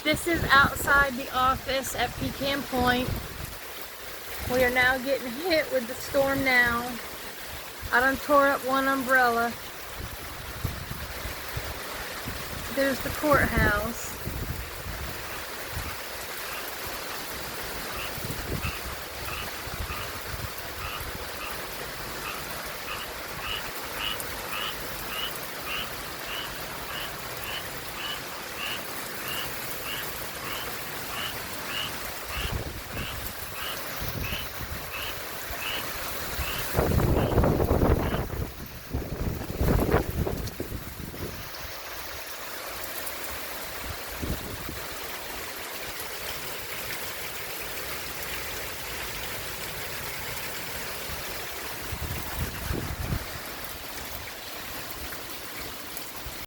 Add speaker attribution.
Speaker 1: This is outside the office at Pecan Point. We are now getting hit with the storm now. I done tore up one umbrella. There's the courthouse.